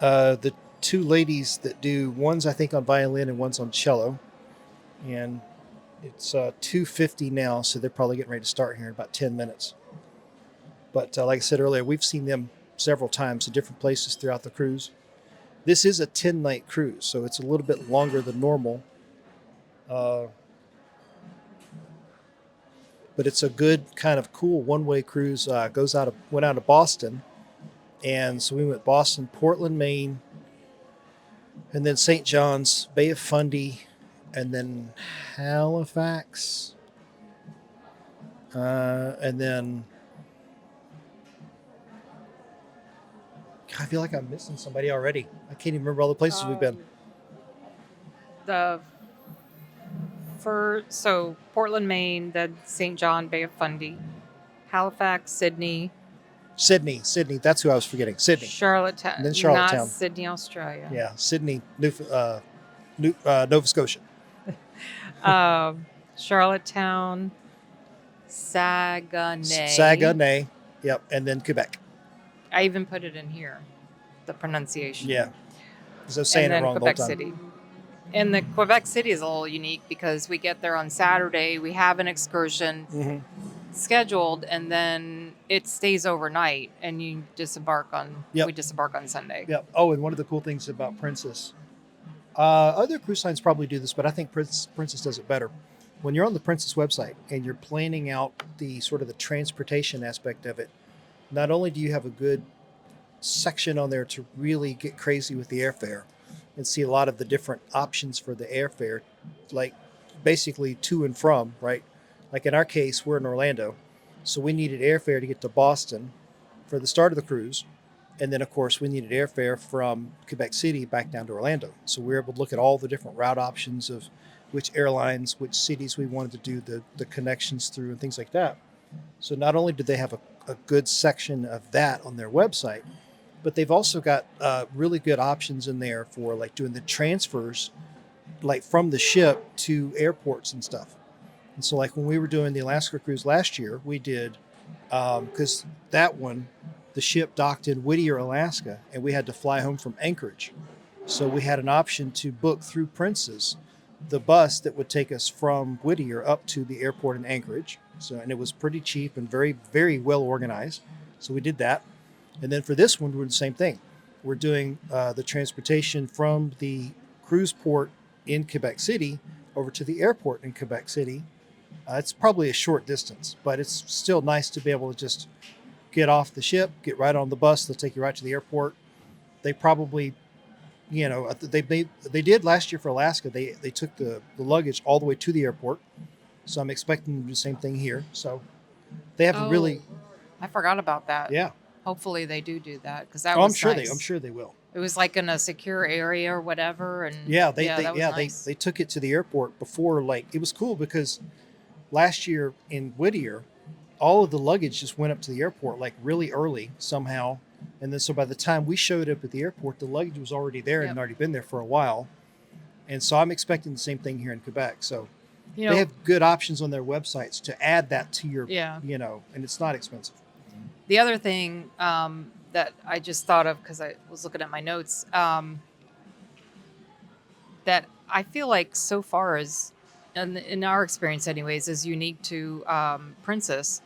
the two ladies that do, one's I think on violin and one's on cello, and it's 2:50 now, so they're probably getting ready to start here in about 10 minutes. But like I said earlier, we've seen them several times in different places throughout the cruise. This is a 10-night cruise, so it's a little bit longer than normal. Uh, but it's a good kind of cool one-way cruise. Went out of Boston, and so we went Boston, Portland, Maine, and then St. John's, Bay of Fundy, and then Halifax, and then I feel like I'm missing somebody already. I can't even remember all the places we've been. So Portland, Maine, then St. John, Bay of Fundy, Halifax, Sydney. Sydney. That's who I was forgetting. Sydney. Charlottetown. And then Charlottetown. Not Sydney, Australia. Yeah, Sydney, Nova Scotia. Charlottetown, Saguenay. Saguenay. Yep, and then Quebec. I even put it in here, the pronunciation. Yeah, because I was saying and then it wrong Quebec the whole time. City. And the Quebec City is a little unique because we get there on Saturday, we have an excursion scheduled, and then it stays overnight, and you disembark on. Yep. We disembark on Sunday. Yep. Oh, and one of the cool things about Princess, other cruise lines probably do this, but I think Princess does it better. When you're on the Princess website and you're planning out the sort of the transportation aspect of it, not only do you have a good section on there to really get crazy with the airfare and see a lot of the different options for the airfare, like basically to and from, right? Like in our case, we're in Orlando, so we needed airfare to get to Boston for the start of the cruise. And then, of course, we needed airfare from Quebec City back down to Orlando. So we were able to look at all the different route options of which airlines, which cities we wanted to do the connections through and things like that. So not only did they have a good section of that on their website, but they've also got really good options in there for like doing the transfers, like from the ship to airports and stuff. And so like when we were doing the Alaska cruise last year, we did, because that one, the ship docked in Whittier, Alaska, and we had to fly home from Anchorage. So we had an option to book through Princess the bus that would take us from Whittier up to the airport in Anchorage. So, and it was pretty cheap and very, very well organized. So we did that. And then for this one, we're doing the same thing. We're doing the transportation from the cruise port in Quebec City over to the airport in Quebec City. It's probably a short distance, but it's still nice to be able to just get off the ship, get right on the bus. They'll take you right to the airport. They probably, they did last year for Alaska. They took the luggage all the way to the airport. So I'm expecting them to do the same thing here. So they have Oh, really, I forgot about that. yeah. Hopefully they do that because that Oh, was I'm sure nice. I'm sure they will. It was like in a secure area or whatever, and Yeah, that was nice. they took it to the airport before. Like it was cool because last year in Whittier, all of the luggage just went up to the airport like really early somehow, and then so by the time we showed up at the airport, the luggage was already there and Yep. already been there for a while. And so I'm expecting the same thing here in Quebec. So You they know, have good options on their websites to add that to your, yeah. and it's not expensive. The other thing that I just thought of because I was looking at my notes, that I feel like so far is, in our experience anyways, is unique to Princess.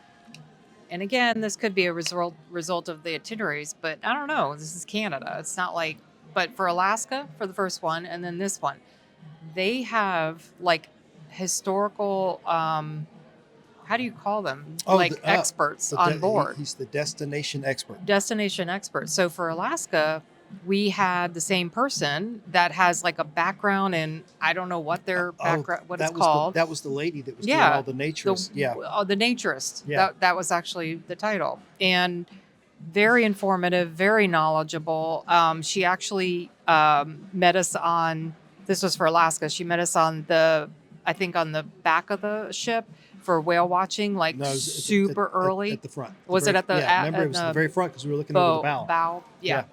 And again, this could be a result of the itineraries, but I don't know. This is Canada. It's not like, but for Alaska, for the first one, and then this one, they have like historical, how do you call them? Oh, Like experts on board. He's the destination expert. Destination expert. So for Alaska, we had the same person that has like a background in, I don't know what their background, what it's called. That was the lady that was Yeah, doing all the naturists. The naturist. Yeah. That was actually the title. And very informative, very knowledgeable. She actually met us on, this was for Alaska. She met us on I think on the back of the ship for whale watching, like No, it was super early. at the front. Was it at the? Yeah, remember it was at the very front because we were looking over the bow. Bow. Yeah.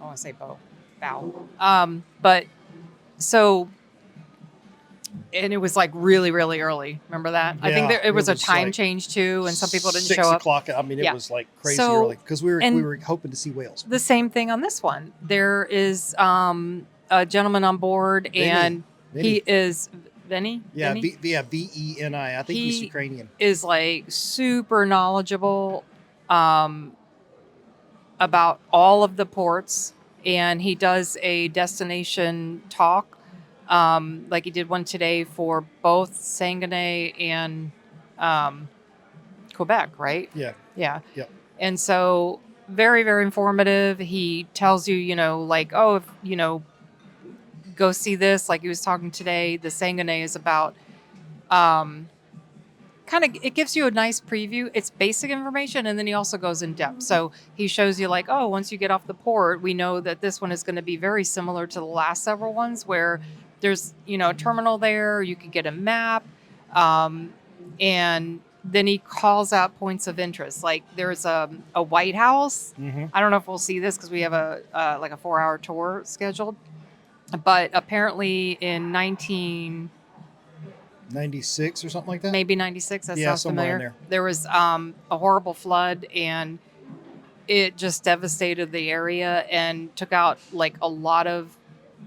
I want to say bow. But so, and it was like really, really early. Remember that? I think it was a time like change too, and some people didn't 6 show up. o'clock. I mean, it Yeah. was like crazy So- early because we and- were hoping to see whales. The same thing on this one. There is a gentleman on board, and he is Vinny. Yeah, Vinny? Veni. I think he's He- Ukrainian. Is like super knowledgeable about all of the ports, and he does a destination talk, like he did one today for both Saguenay and Quebec, right? Yeah. Yeah. Yep. And so very, very informative. He tells you, like, oh, if, go see this. Like he was talking today, the Saguenay is about, kind of, it gives you a nice preview. It's basic information, and then he also goes in depth. So he shows you like, oh, once you get off the port, we know that this one is going to be very similar to the last several ones where there's, a terminal there. You can get a map. And then he calls out points of interest. Like there's a White House. Mm-hmm. I don't know if we'll see this because we have a 4-hour tour scheduled. But apparently in 96 or something like that. maybe 96, that Yeah, sounds somewhere in familiar. there. There was a horrible flood, and it just devastated the area and took out like a lot of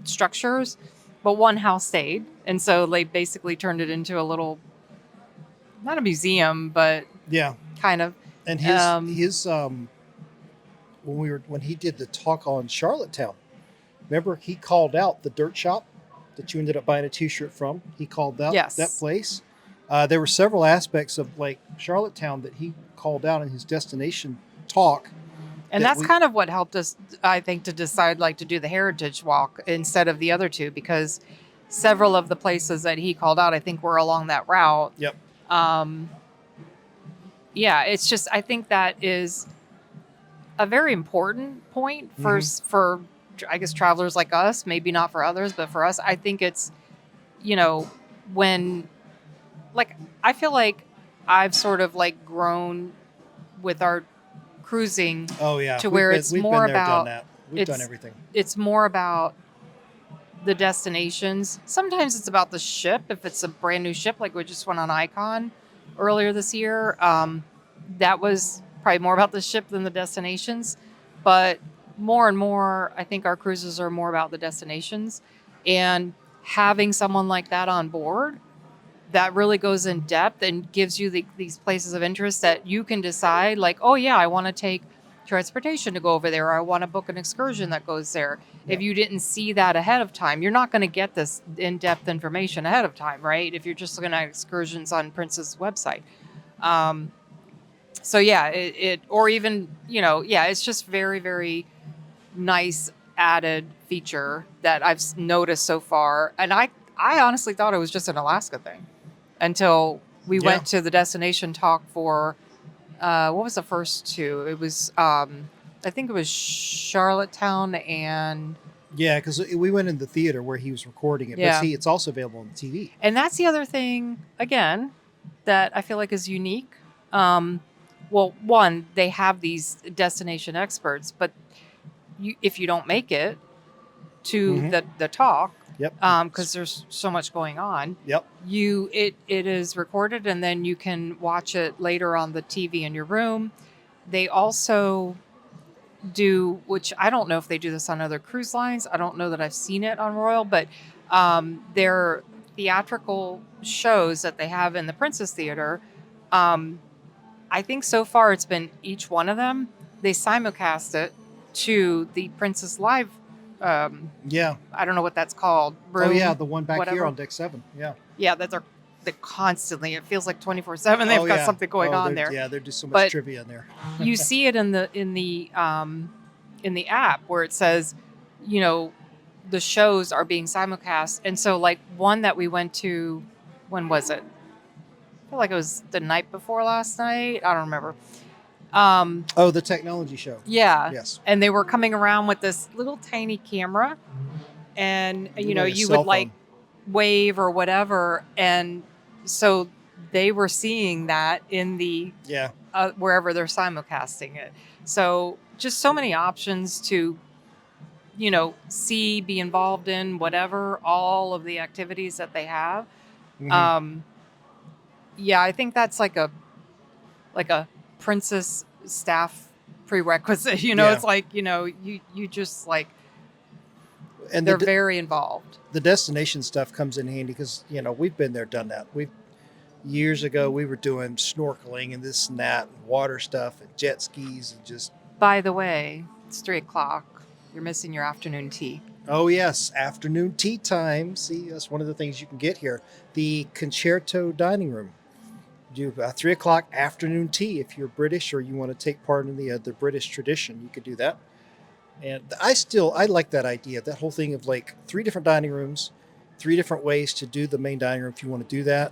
structures, but one house stayed. And so they basically turned it into a little, not a museum, but Yeah, kind of. and his when he did the talk on Charlottetown, remember he called out the dirt shop that you ended up buying a T-shirt from. He called out Yes. that place. There were several aspects of like Charlottetown that he called out in his destination talk. And that that's kind of what helped us, I think, to decide like to do the Heritage Walk instead of the other two, because several of the places that he called out, I think, were along that route. Yep. Yeah, it's just, I think that is a very important point for I guess travelers like us, maybe not for others, but for us, I think it's, when, like, I feel like I've sort of like grown with our cruising. Oh yeah. To where it's we've more been there, about- done that. We've done it's- everything. It's more about the destinations. Sometimes it's about the ship. If it's a brand new ship, like we just went on Icon earlier this year, that was probably more about the ship than the destinations. But more and more, I think our cruises are more about the destinations. And having someone like that on board that really goes in depth and gives you these places of interest that you can decide, like, oh yeah, I want to take transportation to go over there, or I want to book an excursion that goes there. Yeah. If you didn't see that ahead of time, you're not going to get this in-depth information ahead of time, right? If you're just looking at excursions on Princess website. So yeah, or even, it's just very, very nice added feature that I've noticed so far. And I honestly thought it was just an Alaska thing until we went to the destination talk for, what was the first two? It was I think it was Charlottetown and Yeah, because we went in the theater where he was recording it. Yeah. But see, it's also available on the TV. that's the other thing again that I feel like is unique. Well, one, they have these destination experts, but if you don't make it to the talk, Yep. because there's so much going on, Yep. it is recorded and then you can watch it later on the TV in your room. They also do, which I don't know if they do this on other cruise lines. I don't know that I've seen it on Royal, but their theatrical shows that they have in the Princess Theater, I think so far it's been each one of them. They simulcast it to the Princess Live. Yeah. I don't know what that's called. Room, Oh yeah, the one back whatever. here on deck 7. Yeah. Yeah, they're constantly. It feels like 24/7. They've got something going on there. Yeah, there's so much But trivia in there. You see it in the app where it says, the shows are being simulcast, and so like one that we went to, when was it? I feel like it was the night before last night. I don't remember. The technology show. Yeah. Yes. And they were coming around with this little tiny camera, and Like a you cell would like phone. wave or whatever, and so they were seeing that in the Yeah. wherever they're simulcasting it. So just so many options to, see, be involved in, whatever, all of the activities that they have. Yeah, I think that's like a princess staff prerequisite. Yeah. It's like, you just like, And they're very involved. The destination stuff comes in handy because, we've been there, done that. Years ago, we were doing snorkeling and this and that, and water stuff and jet skis and just. By the way, it's 3:00. You're missing your afternoon tea. Oh, yes. Afternoon tea time. See, that's one of the things you can get here. The Concerto Dining Room. Do 3:00 afternoon tea. If you're British or you want to take part in the British tradition, you could do that. And I like that idea. That whole thing of like 3 different dining rooms, 3 different ways to do the main dining room if you want to do that.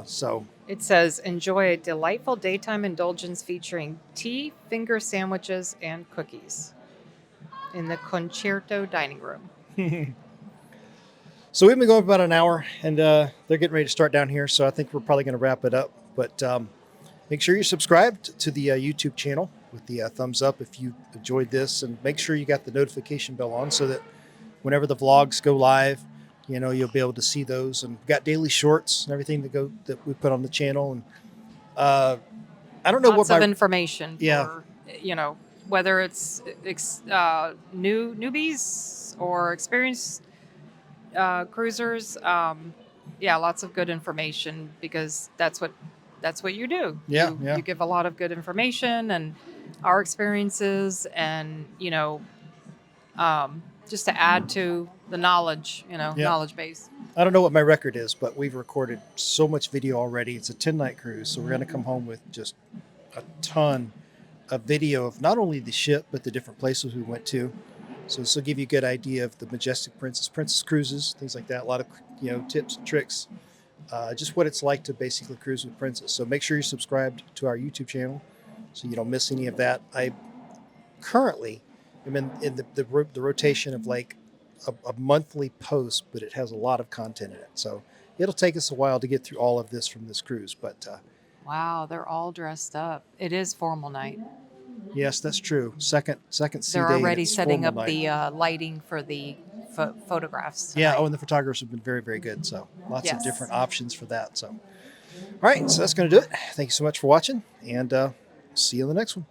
So it says, enjoy a delightful daytime indulgence featuring tea, finger sandwiches, and cookies in the Concerto Dining Room. So we've been going for about an hour, and they're getting ready to start down here. So I think we're probably going to wrap it up. But make sure you're subscribed to the YouTube channel with the thumbs up if you enjoyed this, and make sure you got the notification bell on so that whenever the vlogs go live, you'll be able to see those. And we've got daily shorts and everything that we put on the channel. And I don't know Lots of information. Yeah. For, whether it's newbies or experienced cruisers. Lots of good information because that's what you do. Yeah. You give a lot of good information and our experiences, and just to add to the knowledge, knowledge base. I don't know what my record is, but we've recorded so much video already. It's a 10-night cruise, so we're going to come home with just a ton of video of not only the ship, but the different places we went to. So this will give you a good idea of the Majestic Princess cruises, things like that. A lot of tips and tricks, just what it's like to basically cruise with Princess. So make sure you're subscribed to our YouTube channel so you don't miss any of that. I currently am in the rotation of like a monthly post, but it has a lot of content in it. So it'll take us a while to get through all of this from this cruise. But wow, they're all dressed up. It is formal night. Yes, that's true. Second sea day. They're already setting up night. the lighting for the photographs tonight. Yeah. Oh, and the photographers have been very, very good. So lots of different options for that. So, all right. So that's going to do it. Thank you so much for watching, and see you in the next one.